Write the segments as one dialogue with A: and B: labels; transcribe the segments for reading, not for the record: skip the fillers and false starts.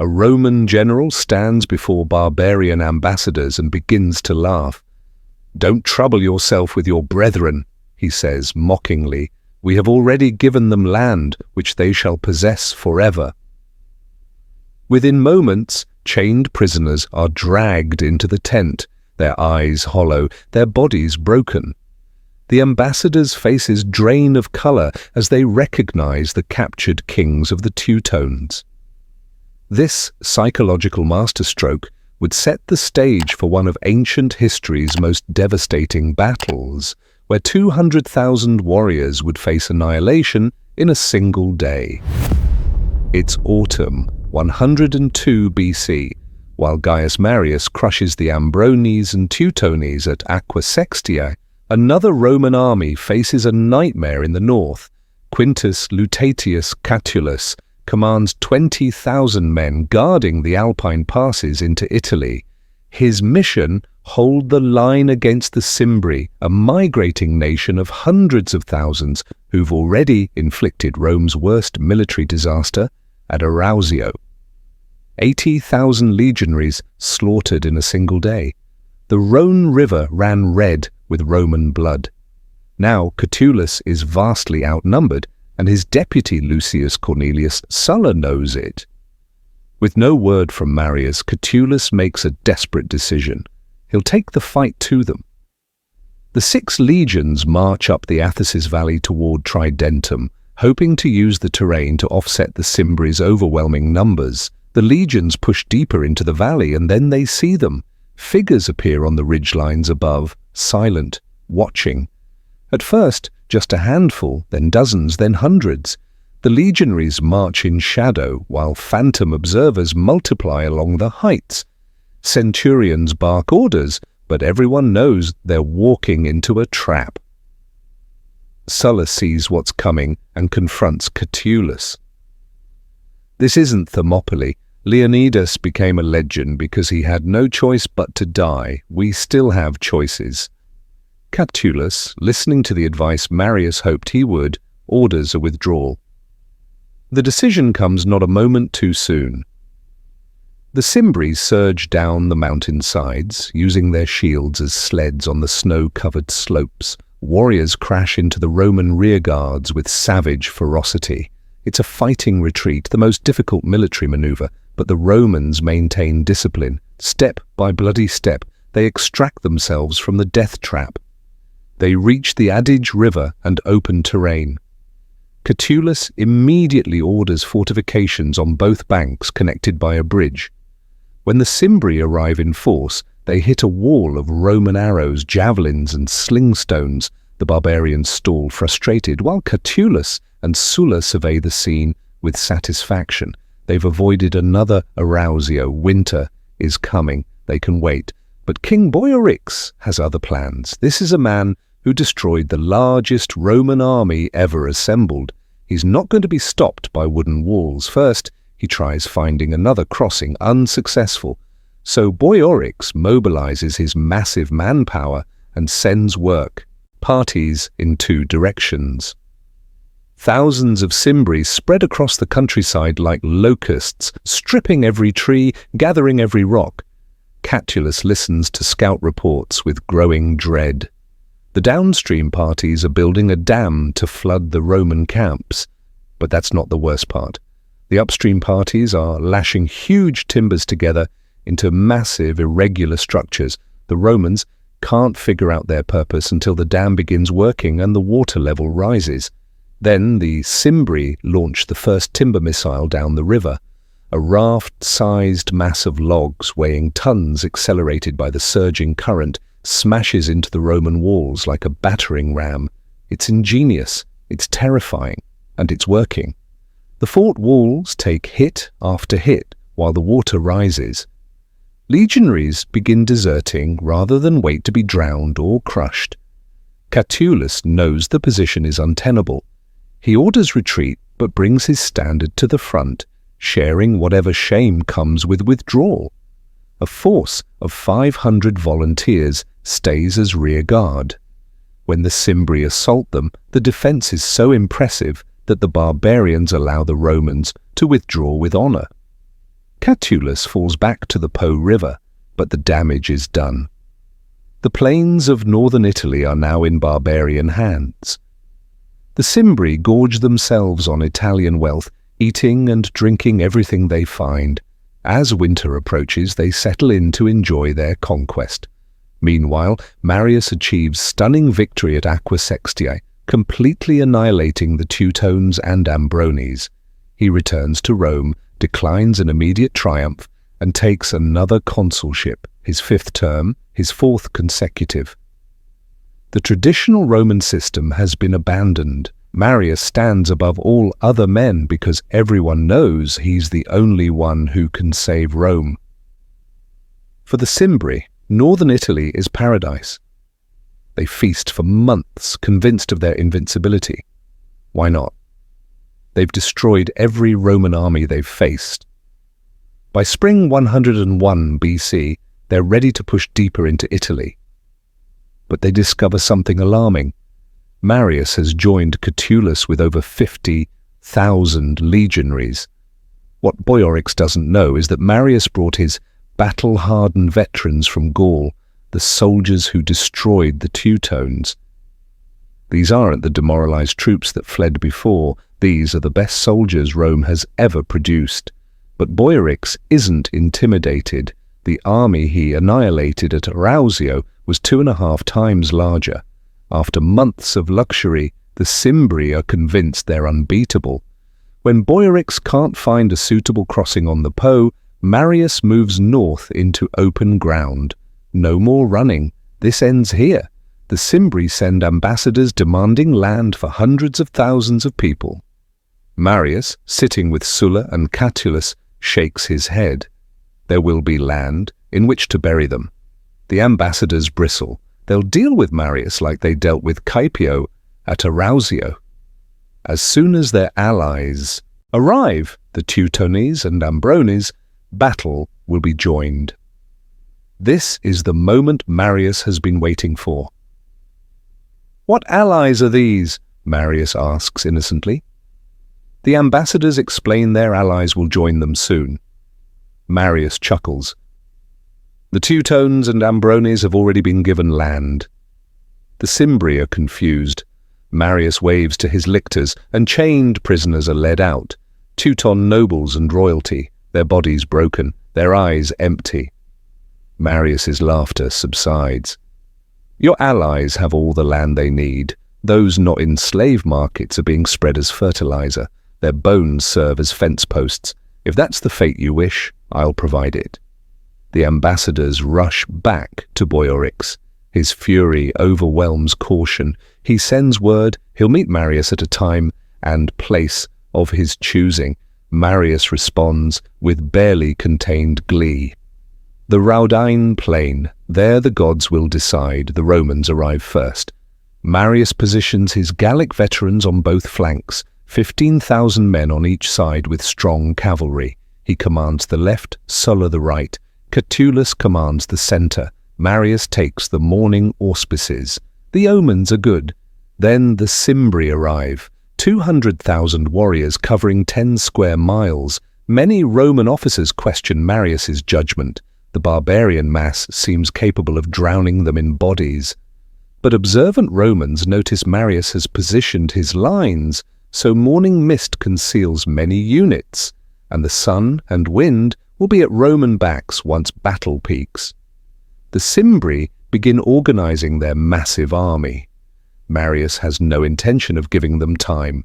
A: A Roman general stands before barbarian ambassadors and begins to laugh. "Don't trouble yourself with your brethren," he says mockingly. "We have already given them land which they shall possess forever." Within moments, chained prisoners are dragged into the tent, their eyes hollow, their bodies broken. The ambassadors' faces drain of colour as they recognize the captured kings of the Teutones. This psychological masterstroke would set the stage for one of ancient history's most devastating battles, where 200,000 warriors would face annihilation in a single day. It's autumn 102 BC, while Gaius Marius crushes the Ambrones and Teutones at Aquae Sextiae. Another Roman army faces a nightmare in the north. Quintus Lutatius Catulus commands 20,000 men guarding the Alpine passes into Italy. His mission: hold the line against the Cimbri, a migrating nation of hundreds of thousands who've already inflicted Rome's worst military disaster at Arausio. 80,000 legionaries slaughtered in a single day. The Rhone River ran red with Roman blood. Now Catulus is vastly outnumbered, and his deputy Lucius Cornelius Sulla knows it. With no word from Marius, Catulus makes a desperate decision. He'll take the fight to them. The 6 legions march up the Athasis Valley toward Tridentum, hoping to use the terrain to offset the Cimbri's overwhelming numbers. The legions push deeper into the valley, and then they see them. Figures appear on the ridgelines above, silent, watching. At first, just a handful, then dozens, then hundreds. The legionaries march in shadow, while phantom observers multiply along the heights. Centurions bark orders, but everyone knows they're walking into a trap. Sulla sees what's coming and confronts Catulus. This isn't Thermopylae. Leonidas became a legend because he had no choice but to die. We still have choices. Catulus, listening to the advice Marius hoped he would, orders a withdrawal. The decision comes not a moment too soon. The Cimbri surge down the mountainsides, using their shields as sleds on the snow-covered slopes. Warriors crash into the Roman rearguards with savage ferocity. It's a fighting retreat, the most difficult military maneuver, but the Romans maintain discipline. Step by bloody step, they extract themselves from the death trap. They reach the Adige River and open terrain. Catulus immediately orders fortifications on both banks connected by a bridge. When the Cimbri arrive in force, they hit a wall of Roman arrows, javelins, and sling stones. The barbarians stall frustrated, while Catulus and Sulla survey the scene with satisfaction. They've avoided another Arausio. Winter is coming. They can wait. But King Boiorix has other plans. This is a man who destroyed the largest Roman army ever assembled. He's not going to be stopped by wooden walls. First, he tries finding another crossing, unsuccessful. So Boiorix mobilizes his massive manpower and sends parties in 2 directions. Thousands of Cimbri spread across the countryside like locusts, stripping every tree, gathering every rock. Catulus listens to scout reports with growing dread. The downstream parties are building a dam to flood the Roman camps. But that's not the worst part. The upstream parties are lashing huge timbers together into massive, irregular structures. The Romans can't figure out their purpose until the dam begins working and the water level rises. Then the Cimbri launch the first timber missile down the river. A raft-sized mass of logs weighing tons, accelerated by the surging current, smashes into the Roman walls like a battering ram. It's ingenious, it's terrifying, and it's working. The fort walls take hit after hit while the water rises. Legionaries begin deserting rather than wait to be drowned or crushed. Catulus knows the position is untenable. He orders retreat but brings his standard to the front, sharing whatever shame comes with withdrawal. A force of 500 volunteers stays as rear guard. When the Cimbri assault them, the defense is so impressive that the barbarians allow the Romans to withdraw with honor. Catulus falls back to the Po River, but the damage is done. The plains of northern Italy are now in barbarian hands. The Cimbri gorge themselves on Italian wealth, eating and drinking everything they find. As winter approaches, they settle in to enjoy their conquest. Meanwhile, Marius achieves stunning victory at Aquae Sextiae, completely annihilating the Teutones and Ambrones. He returns to Rome, declines an immediate triumph, and takes another consulship, his 5th term, his 4th consecutive. The traditional Roman system has been abandoned. Marius stands above all other men because everyone knows he's the only one who can save Rome. For the Cimbri, northern Italy is paradise. They feast for months, convinced of their invincibility. Why not? They've destroyed every Roman army they've faced. By spring 101 BC, they're ready to push deeper into Italy. But they discover something alarming. Marius has joined Catulus with over 50,000 legionaries. What Boiorix doesn't know is that Marius brought his battle-hardened veterans from Gaul, the soldiers who destroyed the Teutones. These aren't the demoralized troops that fled before. These are the best soldiers Rome has ever produced. But Boiorix isn't intimidated. The army he annihilated at Arausio was 2.5 times larger. After months of luxury, the Cimbri are convinced they're unbeatable. When Boiorix can't find a suitable crossing on the Po, Marius moves north into open ground. No more running. This ends here. The Cimbri send ambassadors demanding land for hundreds of thousands of people. Marius, sitting with Sulla and Catulus, shakes his head. There will be land in which to bury them. The ambassadors bristle. They'll deal with Marius like they dealt with Caepio at Arausio. As soon as their allies arrive, the Teutones and Ambrones, battle will be joined. This is the moment Marius has been waiting for. "What allies are these?" Marius asks innocently. The ambassadors explain their allies will join them soon. Marius chuckles. The Teutones and Ambrones have already been given land. The Cimbri are confused. Marius waves to his lictors, and chained prisoners are led out. Teuton nobles and royalty, their bodies broken, their eyes empty. Marius's laughter subsides. Your allies have all the land they need. Those not in slave markets are being spread as fertilizer. Their bones serve as fence posts. If that's the fate you wish, I'll provide it. The ambassadors rush back to Boiorix. His fury overwhelms caution. He sends word he'll meet Marius at a time and place of his choosing. Marius responds with barely contained glee. The Raudine Plain. There the gods will decide. The Romans arrive first. Marius positions his Gallic veterans on both flanks, 15,000 men on each side with strong cavalry. He commands the left, Sulla the right. Catulus commands the center. Marius takes the morning auspices. The omens are good. Then the Cimbri arrive, 200,000 warriors covering 10 square miles. Many Roman officers question Marius's judgment. The barbarian mass seems capable of drowning them in bodies. But observant Romans notice Marius has positioned his lines so morning mist conceals many units, and the sun and wind will be at Roman backs once battle peaks. The Cimbri begin organizing their massive army. Marius has no intention of giving them time.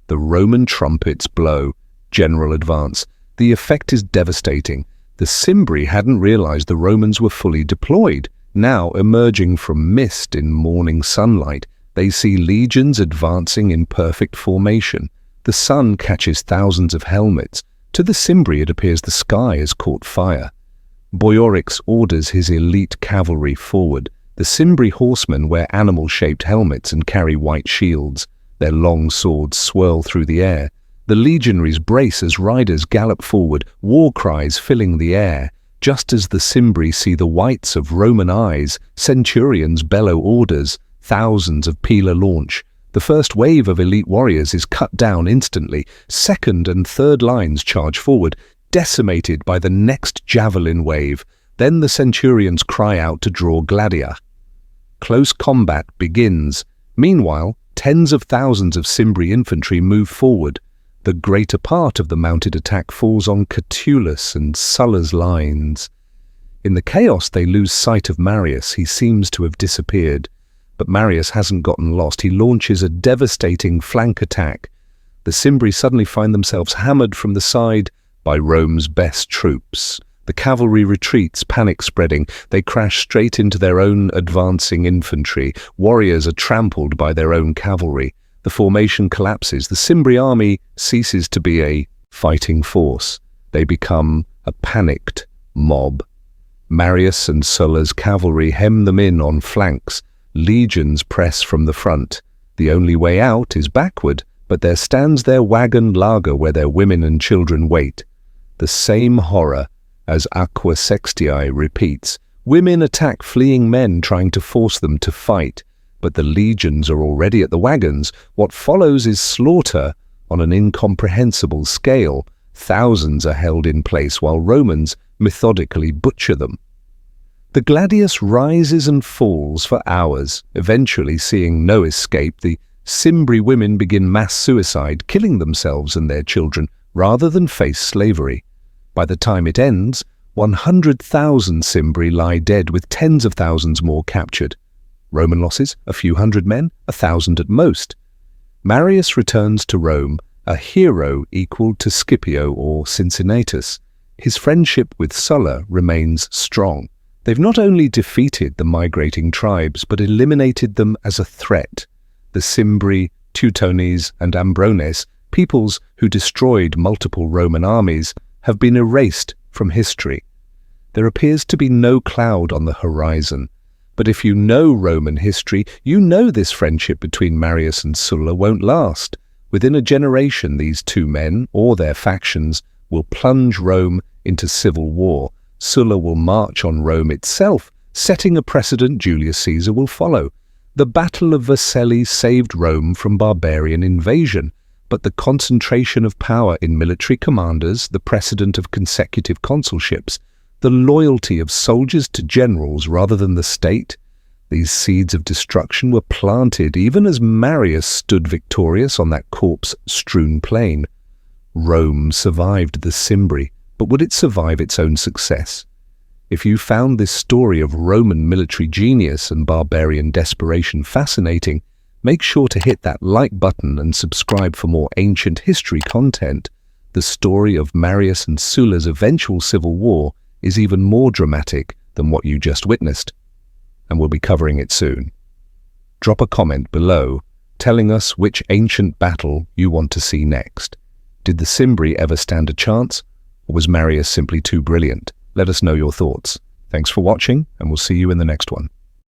A: The Roman trumpets blow. General advance. The effect is devastating. The Cimbri hadn't realized the Romans were fully deployed. Now, emerging from mist in morning sunlight, they see legions advancing in perfect formation. The sun catches thousands of helmets. To the Cimbri it appears the sky has caught fire. Boiorix orders his elite cavalry forward. The Cimbri horsemen wear animal-shaped helmets and carry white shields. Their long swords swirl through the air. The legionaries brace as riders gallop forward, war cries filling the air. Just as the Cimbri see the whites of Roman eyes, centurions bellow orders. Thousands of pila launch. The first wave of elite warriors is cut down instantly. Second and third lines charge forward. decimated by the next javelin wave. Then the centurions cry out to draw gladia. Close combat begins. Meanwhile, tens of thousands of Cimbri infantry move forward. The greater part of the mounted attack falls on Catulus and Sulla's lines. In the chaos, they lose sight of Marius. He seems to have disappeared. But Marius hasn't gotten lost. He launches a devastating flank attack. The Cimbri suddenly find themselves hammered from the side by Rome's best troops. The cavalry retreats, panic spreading. They crash straight into their own advancing infantry. Warriors are trampled by their own cavalry. The formation collapses. The Cimbri army ceases to be a fighting force. They become a panicked mob. Marius and Sulla's cavalry hem them in on flanks. Legions press from the front. The only way out is backward, but there stands their wagon lager where their women and children wait. The same horror as Aqua Sextiae repeats. Women attack fleeing men, trying to force them to fight. But the legions are already at the wagons. What follows is slaughter on an incomprehensible scale. Thousands are held in place while Romans methodically butcher them. The gladius rises and falls for hours. Eventually, seeing no escape, the Cimbri women begin mass suicide, killing themselves and their children rather than face slavery. By the time it ends, 100,000 Cimbri lie dead, with tens of thousands more captured. Roman losses, a few hundred men, 1,000 at most. Marius returns to Rome, a hero equal to Scipio or Cincinnatus. His friendship with Sulla remains strong. They've not only defeated the migrating tribes, but eliminated them as a threat. The Cimbri, Teutones, and Ambrones, peoples who destroyed multiple Roman armies, have been erased from history. There appears to be no cloud on the horizon. But if you know Roman history, you know this friendship between Marius and Sulla won't last. Within a generation, these two men, or their factions, will plunge Rome into civil war. Sulla will march on Rome itself, setting a precedent Julius Caesar will follow. The Battle of Vercellae saved Rome from barbarian invasion, but the concentration of power in military commanders, the precedent of consecutive consulships, the loyalty of soldiers to generals rather than the state, these seeds of destruction were planted even as Marius stood victorious on that corpse-strewn plain. Rome survived the Cimbri, but would it survive its own success? If you found this story of Roman military genius and barbarian desperation fascinating, make sure to hit that like button and subscribe for more ancient history content. The story of Marius and Sulla's eventual civil war is even more dramatic than what you just witnessed, and we'll be covering it soon. Drop a comment below telling us which ancient battle you want to see next. Did the Cimbri ever stand a chance, or was Marius simply too brilliant? Let us know your thoughts. Thanks for watching, and we'll see you in the next one.